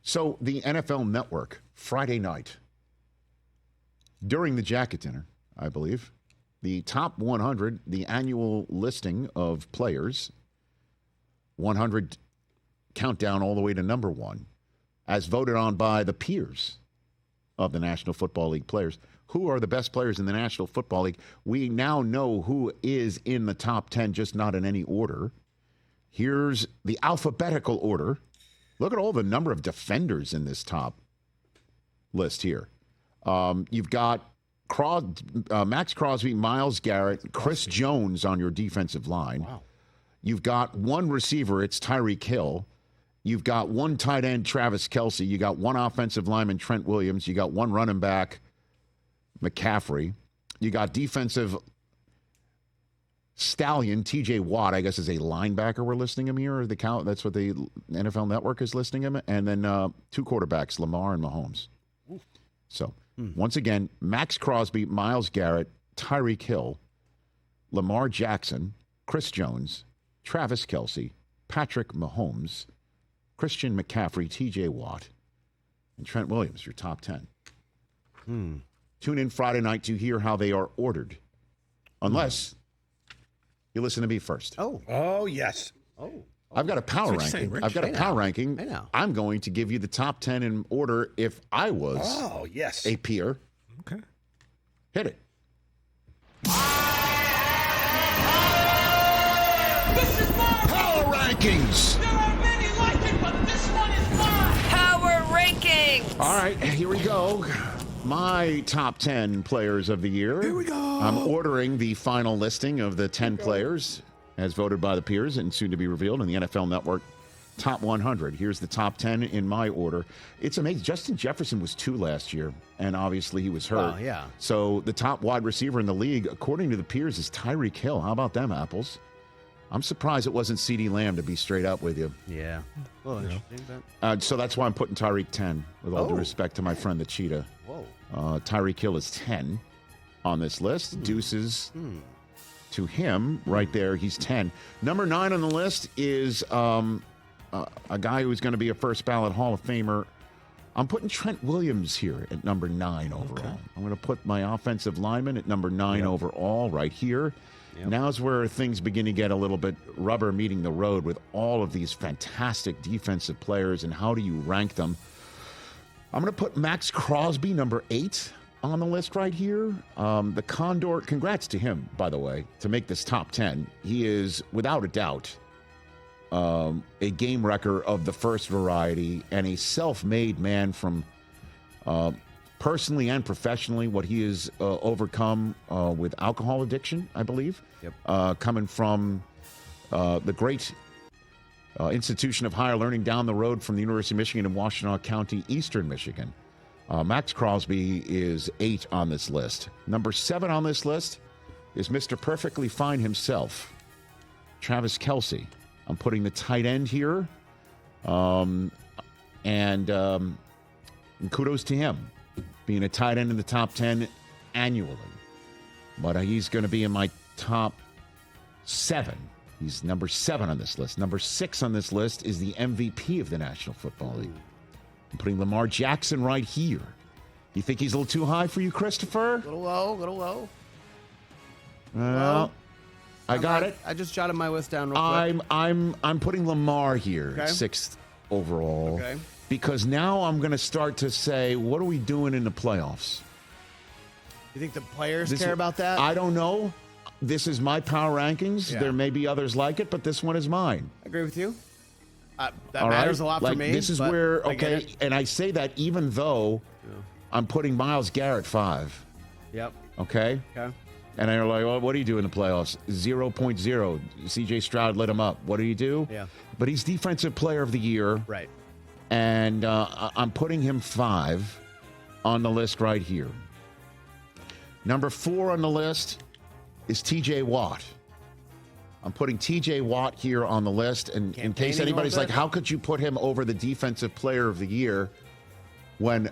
So the NFL Network, Friday night, during the jacket dinner, I believe, the top 100, the annual listing of players, 100 countdown all the way to number one, as voted on by the peers of the National Football League players. Who are the best players in the National Football League? We now know who is in the top 10, just not in any order. Here's the alphabetical order. Look at all the number of defenders in this top list here. You've got Max Crosby, Myles Garrett, Chris Jones on your defensive line. Wow. You've got one receiver, it's Tyreek Hill. You've got one tight end, Travis Kelce. You got one offensive lineman, Trent Williams. You got one running back, McCaffrey. You got defensive stallion, TJ Watt, I guess is a linebacker we're listing him here. That's what the NFL Network is listing him. And then two quarterbacks, Lamar and Mahomes. Oof. So, once again, Max Crosby, Myles Garrett, Tyreek Hill, Lamar Jackson, Chris Jones, Travis Kelce, Patrick Mahomes, Christian McCaffrey, TJ Watt, and Trent Williams, your top 10. Tune in Friday night to hear how they are ordered. Unless you listen to me first. Oh, yes. I've got a power ranking. I've got a power ranking. I know. I'm going to give you the top 10 in order if I was a peer. Okay. Hit it. This is my Power rankings. There are many like it, but this one is mine. Power rankings. All right, here we go. My top 10 players of the year. Here we go. I'm ordering the final listing of the 10 players as voted by the peers and soon to be revealed in the NFL Network top 100. Here's the top 10 in my order. It's amazing. Justin Jefferson was 2 last year, and obviously he was hurt. Oh, yeah. So the top wide receiver in the league, according to the peers, is Tyreek Hill. How about them apples? I'm surprised it wasn't CeeDee Lamb, to be straight up with you. Yeah. Well, interesting. So that's why I'm putting Tyreek 10, with all due respect to my friend the Cheetah. Whoa. Tyreek Hill is 10 on this list. Deuces to him right there. He's 10. Number 9 on the list is a guy who's going to be a first ballot Hall of Famer. I'm putting Trent Williams here at number 9 overall. Okay. I'm going to put my offensive lineman at number 9 overall right here. Yep. Now's where things begin to get a little bit rubber meeting the road with all of these fantastic defensive players, and how do you rank them? I'm going to put Max Crosby, number 8, on the list right here. The Condor, congrats to him, by the way, to make this top 10. He is, without a doubt, a game wrecker of the first variety and a self-made man from personally and professionally, what he has overcome with alcohol addiction, I believe. Yep. Coming from the great institution of higher learning down the road from the University of Michigan in Washtenaw County, Eastern Michigan. Max Crosby is 8 on this list. Number 7 on this list is Mr. Perfectly Fine himself, Travis Kelce. I'm putting the tight end here, and kudos to him, being a tight end in the top 10 annually. But he's going to be in my top 7. He's number 7 on this list. Number 6 on this list is the MVP of the National Football League. I'm putting Lamar Jackson right here. You think he's a little too high for you, Christopher? A little low. Well, I got it. I just jotted my list down real quick. I'm putting Lamar here, Okay. 6th overall. Okay. Because now I'm going to start to say, what are we doing in the playoffs? You think the players care about that? I don't know. This is my power rankings. Yeah. There may be others like it, but this one is mine. I agree with you. That All matters right? a lot Like, for me. This is but where, I get okay, it. and I say that even though I'm putting Myles Garrett 5. Yep. Okay? Okay. And they're like, well, what do you do in the playoffs? 0.0. C.J. Stroud lit him up. What do you do? Yeah. But he's Defensive Player of the Year. Right. And I'm putting him 5 on the list right here. Number 4 on the list is T.J. Watt. I'm putting T.J. Watt here on the list. And in case anybody's like, how could you put him over the Defensive Player of the Year when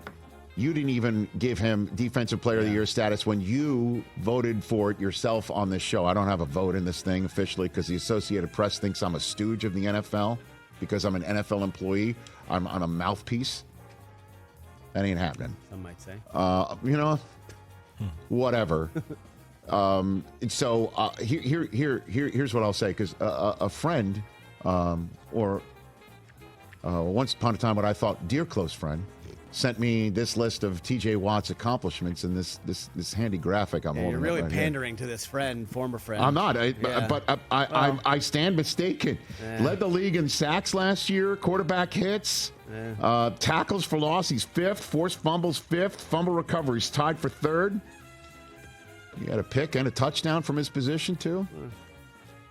you didn't even give him Defensive Player of the Year status when you voted for it yourself on this show? I don't have a vote in this thing officially because the Associated Press thinks I'm a stooge of the NFL because I'm an NFL employee. I'm a mouthpiece. That ain't happening. Some might say. Whatever. Here's what I'll say, because a friend, or once upon a time, what I thought dear close friend, sent me this list of T.J. Watt's accomplishments and this handy graphic I'm holding. You're really right pandering to this former friend. I'm not, but I stand mistaken. Yeah. Led the league in sacks last year, quarterback hits, tackles for loss. He's 5th, forced fumbles 5th, fumble recoveries tied for 3rd. You got a pick and a touchdown from his position too.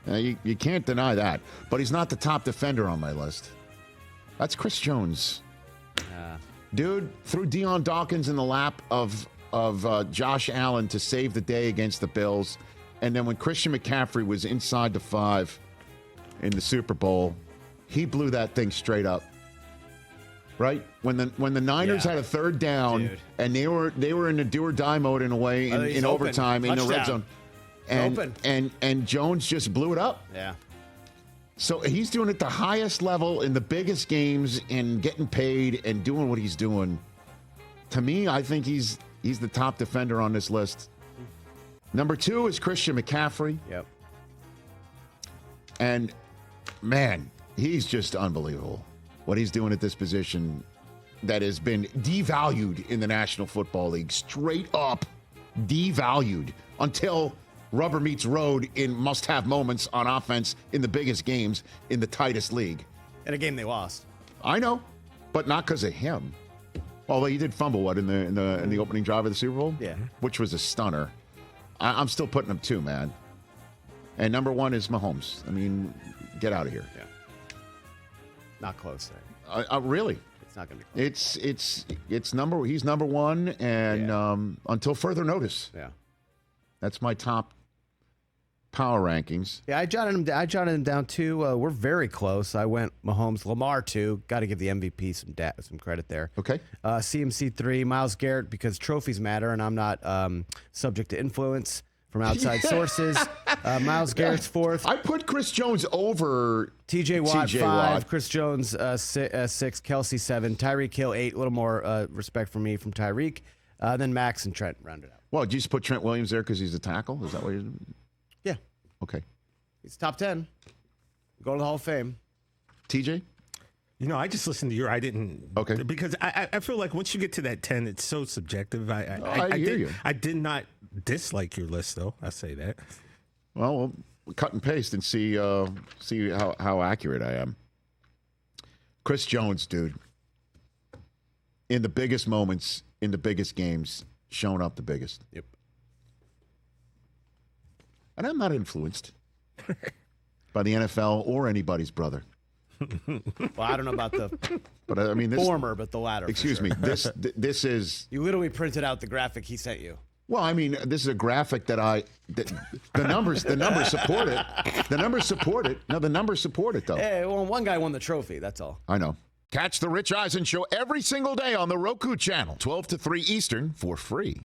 You can't deny that. But he's not the top defender on my list. That's Chris Jones. Dude threw Deion Dawkins in the lap of Josh Allen to save the day against the Bills. And then when Christian McCaffrey was inside the 5 in the Super Bowl, he blew that thing straight up. Right? When the Niners had a 3rd down, dude, and they were in the do or die mode in a way in overtime in the red zone. And Jones just blew it up. Yeah. So he's doing it at the highest level in the biggest games and getting paid and doing what he's doing. To me, I think he's the top defender on this list. Number 2 is Christian McCaffrey. Yep. And, man, he's just unbelievable. What he's doing at this position that has been devalued in the National Football League. Straight up devalued until rubber meets road in must-have moments on offense in the biggest games in the tightest league. In a game they lost. I know, but not because of him. Although he did fumble in the opening drive of the Super Bowl, yeah, which was a stunner. I'm still putting him 2, man. And number 1 is Mahomes. I mean, get out of here. Yeah, not close there. Really? It's not going to be close. He's number 1, and until further notice. Yeah, that's my top power rankings. Yeah, I jotted him down too. We're very close. I went Mahomes, Lamar 2. Got to give the MVP some credit there. Okay. CMC 3, Myles Garrett, because trophies matter, and I'm not subject to influence from outside sources. Myles Garrett's 4th. I put Chris Jones over TJ Watt 5, Chris Jones 6, Kelsey 7, Tyreek Hill 8. A little more respect for me from Tyreek. Then Max and Trent rounded out. Well, did you just put Trent Williams there because he's a tackle? Is that what you're... Yeah. Okay. He's top 10. Go to the Hall of Fame. TJ? I just listened to your. I didn't. Okay. Because I feel like once you get to that 10, it's so subjective. I hear you. I did not dislike your list, though. I say that. Well, we'll cut and paste and see how accurate I am. Chris Jones, dude. In the biggest moments, in the biggest games, showing up the biggest. Yep. And I'm not influenced by the NFL or anybody's brother. Well, I don't know about the but I mean, this, former, but the latter. Excuse me. This is. You literally printed out the graphic he sent you. Well, I mean, this is a graphic that the numbers support it. The numbers support it. No, the numbers support it, though. Hey, well, one guy won the trophy. That's all. I know. Catch the Rich Eisen Show every single day on the Roku channel, 12 to 3 Eastern, for free.